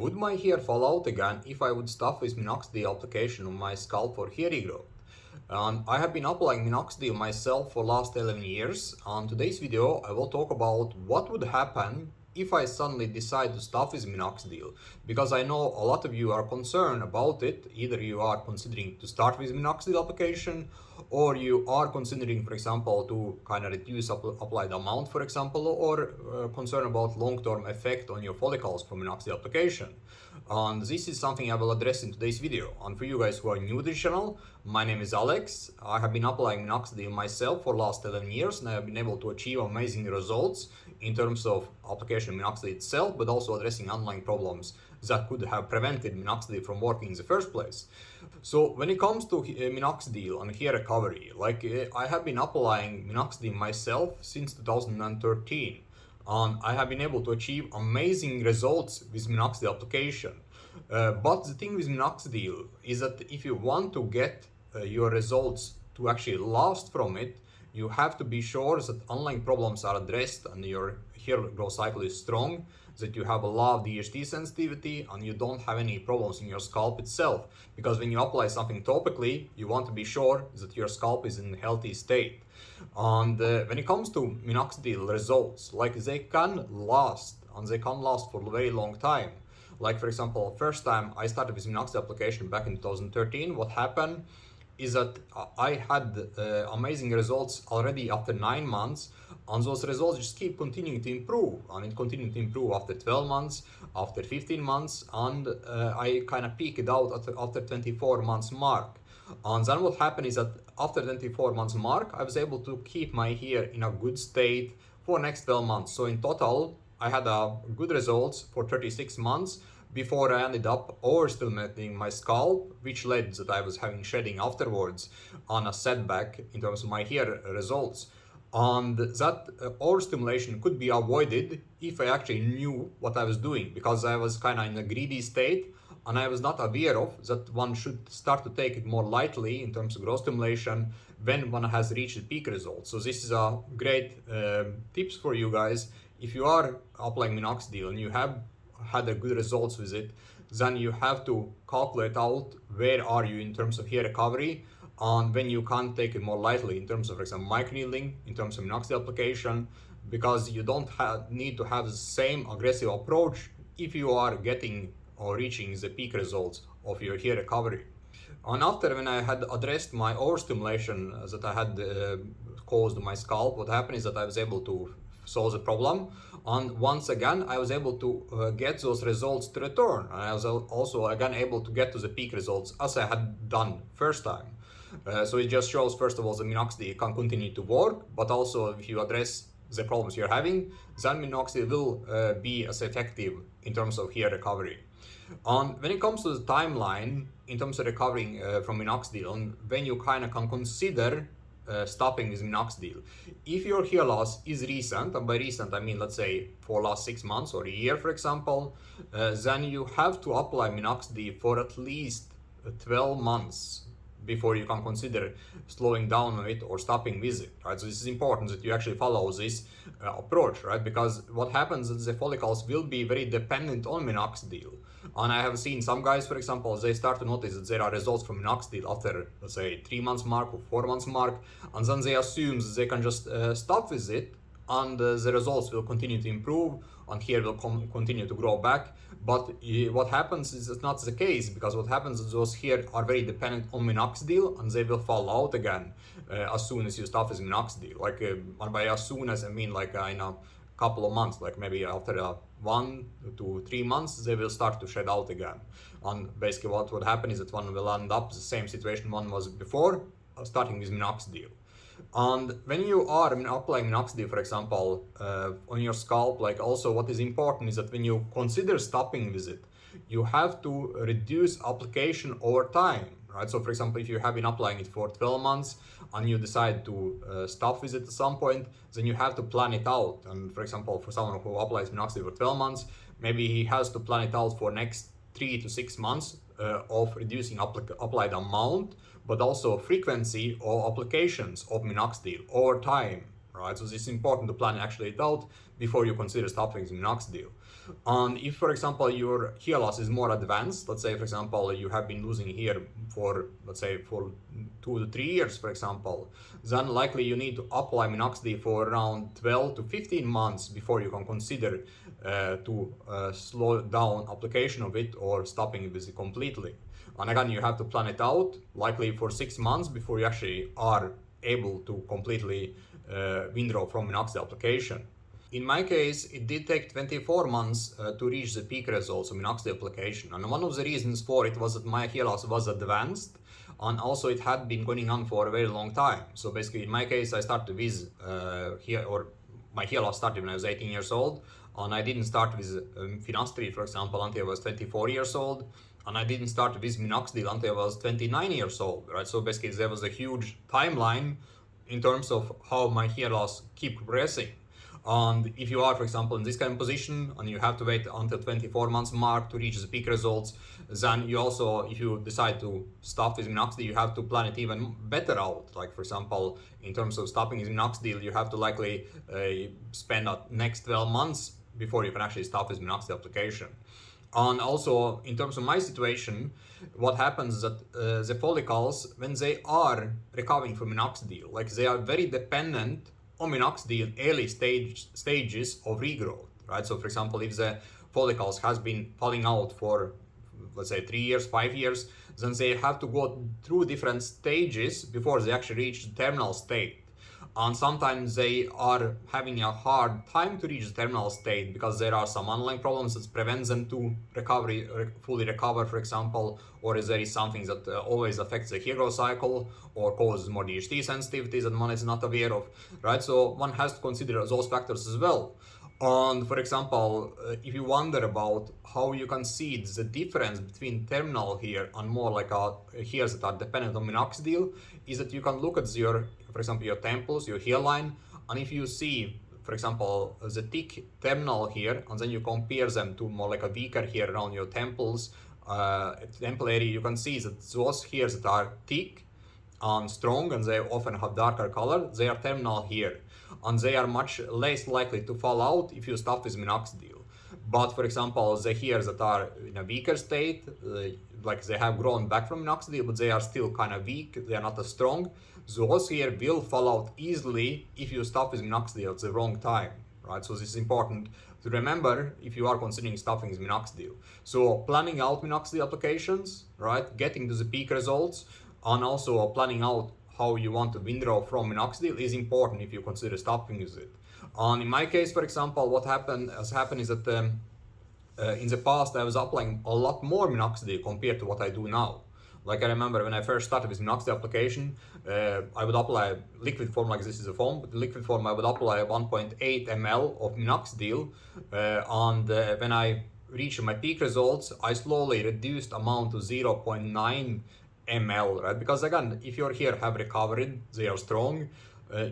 Would my hair fall out again if I would stop with Minoxidil application on my scalp for hair regrowth? I have been applying Minoxidil myself for last 11 years. On today's video, I will talk about what would happen if I suddenly decide to stop with Minoxidil, because I know a lot of you are concerned about it. Either you are considering to start with Minoxidil application, or you are considering, for example, to kind of reduce applied amount, for example, or concerned about long-term effect on your follicles from Minoxidil application. And this is something I will address in today's video. And for you guys who are new to the channel, my name is Alex. I have been applying Minoxidil myself for last 11 years, and I have been able to achieve amazing results in terms of application of Minoxidil itself, but also addressing underlying problems that could have prevented Minoxidil from working in the first place. So when it comes to Minoxidil and hair recovery, I have been applying Minoxidil myself since 2013. And I have been able to achieve amazing results with Minoxidil application. But the thing with Minoxidil is that if you want to get your results to actually last from it, you have to be sure that underlying problems are addressed and your hair growth cycle is strong, that you have a low DHT sensitivity, and you don't have any problems in your scalp itself. Because when you apply something topically, you want to be sure that your scalp is in a healthy state. And when it comes to Minoxidil results, they can last, and they can last for a very long time. Like, for example, first time I started with Minoxidil application back in 2013, what happened is that I had amazing results already after 9 months, and those results just keep continuing to improve, and it continued to improve after 12 months, after 15 months, and I kind of peaked out after 24 months mark. And then what happened is that after 24 months mark, I was able to keep my hair in a good state for next 12 months. So in total, I had good results for 36 months before I ended up overstimulating my scalp, which led that I was having shedding afterwards on a setback in terms of my hair results. And that overstimulation could be avoided if I actually knew what I was doing, because I was kind of in a greedy state and I was not aware of that one should start to take it more lightly in terms of growth stimulation when one has reached the peak results. So this is a great tips for you guys. If you are applying Minoxidil and you have had a good results with it, then you have to calculate out where are you in terms of hair recovery, and when you can't take it more lightly in terms of, for example, microneedling, in terms of Minoxidil application, because you don't need to have the same aggressive approach if you are getting or reaching the peak results of your hair recovery. And after, when I had addressed my overstimulation that I had caused my scalp, what happened is that I was able to solve the problem, and once again I was able to get those results to return, and I was also again able to get to the peak results as I had done first time. So it just shows, first of all, the Minoxidil can continue to work, but also if you address the problems you're having, then Minoxidil will be as effective in terms of hair recovery. And when it comes to the timeline in terms of recovering from Minoxidil, and when you kind of can consider stopping with Minoxidil, if your hair loss is recent, and by recent I mean, let's say, for last 6 months or a year, for example, then you have to apply Minoxidil for at least 12 months before you can consider slowing down on it or stopping with it, right? So this is important that you actually follow this approach, right? Because what happens is the follicles will be very dependent on Minoxidil. And I have seen some guys, for example, they start to notice that there are results from Minoxidil after, let's say, 3 months mark or 4 months mark, and then they assume that they can just stop with it, and the results will continue to improve, and hair will continue to grow back. But what happens is it's not the case, because what happens is those hair are very dependent on Minoxidil, and they will fall out again as soon as you stop with Minoxidil. And by as soon as I mean in a couple of months, like maybe after 1 to 3 months, they will start to shed out again. And basically what would happen is that one will end up the same situation one was before, starting with Minoxidil. And when you are applying Minoxidil, for example, on your scalp, also what is important is that when you consider stopping with it, you have to reduce application over time, right? So for example, if you have been applying it for 12 months and you decide to stop with it at some point, then you have to plan it out. And for example, for someone who applies Minoxidil for 12 months, maybe he has to plan it out for next 3 to 6 months of reducing applied amount, but also frequency or applications of Minoxidil over time. right? So this is important to plan actually it out before you consider stopping with minoxidil. And if, for example, your hair loss is more advanced, let's say, for example, you have been losing hair for, let's say, for 2 to 3 years, for example, then likely you need to apply minoxidil for around 12 to 15 months before you can consider to slow down application of it or stopping it with it completely. And again, you have to plan it out, likely for 6 months before you actually are able to completely withdraw from minoxidil application. In my case, it did take 24 months to reach the peak results of minoxidil application. And one of the reasons for it was that my hair loss was advanced, and also it had been going on for a very long time. So basically, in my case, I started with my hair loss started when I was 18 years old, and I didn't start with finasteride, for example, until I was 24 years old, and I didn't start with minoxidil until I was 29 years old, right? So basically, there was a huge timeline in terms of how my hair loss keep progressing. And if you are, for example, in this kind of position and you have to wait until 24 months mark to reach the peak results, then you also, if you decide to stop with minoxidil, you have to plan it even better out. Like, for example, in terms of stopping with minoxidil, you have to likely spend the next 12 months before you can actually stop with minoxidil application. And also, in terms of my situation, what happens is that the follicles, when they are recovering from minoxidil, like they are very dependent on minoxidil early stages of regrowth, right? So for example, if the follicles has been falling out for, let's say, 3 years, 5 years, then they have to go through different stages before they actually reach the terminal state. And sometimes they are having a hard time to reach the terminal state because there are some underlying problems that prevent them to fully recover, for example, or if there is something that always affects the hair growth cycle or causes more DHT sensitivities that one is not aware of, right? So one has to consider those factors as well. And for example, if you wonder about how you can see the difference between terminal hair and more like hairs that are dependent on minoxidil, is that you can look at your, for example, your temples, your hairline, and if you see, for example, the thick terminal hair, and then you compare them to more like a weaker hair around your temples, temple area, you can see that those hairs that are thick and strong, and they often have darker color, they are terminal hair, and they are much less likely to fall out if you stop with minoxidil. But for example, the hairs that are in a weaker state, like they have grown back from minoxidil, but they are still kind of weak, they are not as strong, those hair will fall out easily if you stop with minoxidil at the wrong time, right? So this is important to remember if you are considering stopping with minoxidil. So planning out minoxidil applications, right, getting to the peak results, and also planning out how you want to withdraw from minoxidil is important if you consider stopping with it. And in my case, for example, what has happened is that in the past I was applying a lot more minoxidil compared to what I do now. Like I remember when I first started with minoxidil application, I would apply liquid form, like this is a foam, but the liquid form I would apply 1.8 ml of minoxidil, and when I reached my peak results, I slowly reduced amount to 0.9 ml, right? Because again, if your hair have recovered, they are strong,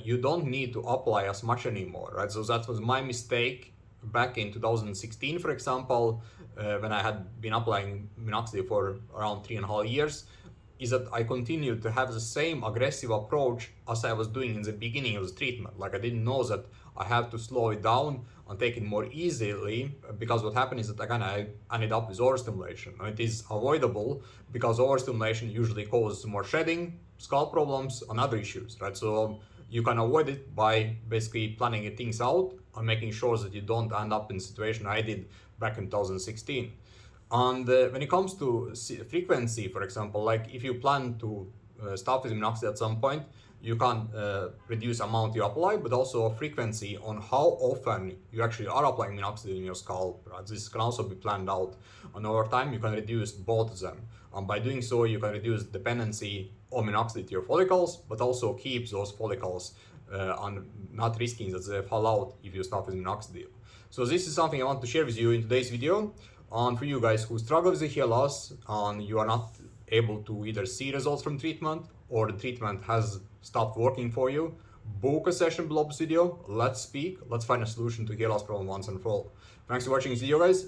you don't need to apply as much anymore, right? So that was my mistake back in 2016, for example, when I had been applying minoxidil for around 3.5 years, is that I continued to have the same aggressive approach as I was doing in the beginning of the treatment. Like I didn't know that I have to slow it down and take it more easily, because what happened is that again I ended up with overstimulation. And it is avoidable because overstimulation usually causes more shedding, scalp problems, and other issues, right? So you can avoid it by basically planning things out and making sure that you don't end up in the situation I did back in 2016. And when it comes to frequency, for example, like if you plan to stop with minoxidil at some point, you can reduce amount you apply, but also frequency on how often you actually are applying minoxidil in your scalp, right? This can also be planned out, and over time you can reduce both of them. And by doing so, you can reduce dependency on minoxidil to your follicles, but also keep those follicles and not risking that they fall out if you stop with minoxidil. So this is something I want to share with you in today's video. And for you guys who struggle with the hair loss and you are not able to either see results from treatment or the treatment has stopped working for you, book a session below this video. Let's speak. Let's find a solution to hair loss problem once and for all. Thanks for watching this video, guys.